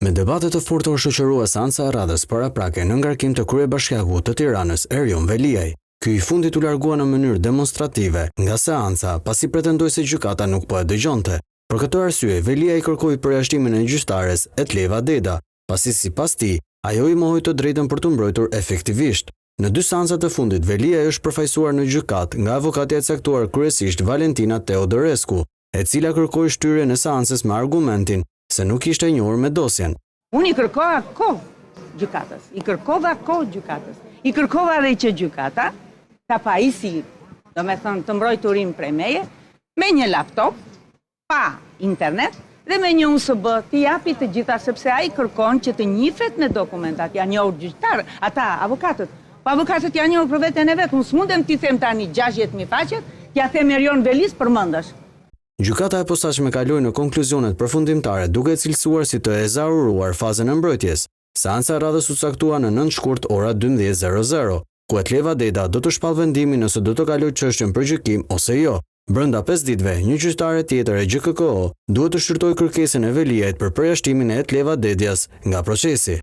Me debate të forta u shoqërua seanca e radhës paraprake në ngarkim të kryebashkiakut të Tiranës Erjon Veliaj. Ky i fundit u largua në mënyrë demonstrative nga seanca pasi pretendoi se gjykata nuk po e dëgjonte. Për këtë arsye, Veliaj kërkoi përjashtimin e gjyqtares Etleva Deda, pasi sipas tij, ajo i mohoi të drejtën për të mbrojtur efektivisht. Në dy seancat e fundit, Veliaj është përfaqësuar në gjykat nga avokatja e caktuar kryesisht Valentina Teodorescu, e cila kërkoi shtyrjen e seancës me argumentin se nuk ishte e njohur me dosjen. Unë i kërkova kohë gjykatës, i kërkova dhe që gjykata ta pajisi, do me thënë të mbrojturin prej meje, me një laptop, pa internet dhe me një USB të japi të gjitha, sepse ai kërkon që të njifet me dokumentat, janë njohur gjyqtarë, ata avokatët. Po avokatët janë njohur për veten e vet, unë s'mundem t'i them tani 60.000 faqet, t'ja them Erjon Velis përmendesh. Gjykata e posaçme kaloi në konkluzionet përfundimtare duke cilësuar si të ezaruruar fazën e mbrojtjes. Seanca e radhës u caktua në 9 shkurt ora 12:00, ku Etleva Deda do të shpall vendimin nëse do të kalojë çështjen për gjykim ose jo. Brenda 5 ditëve, një gjyqtare tjetër e GKKO duhet të shqyrtojë kërkesën e Veliajt për përjashtimin e Etleva Dedjas nga procesi.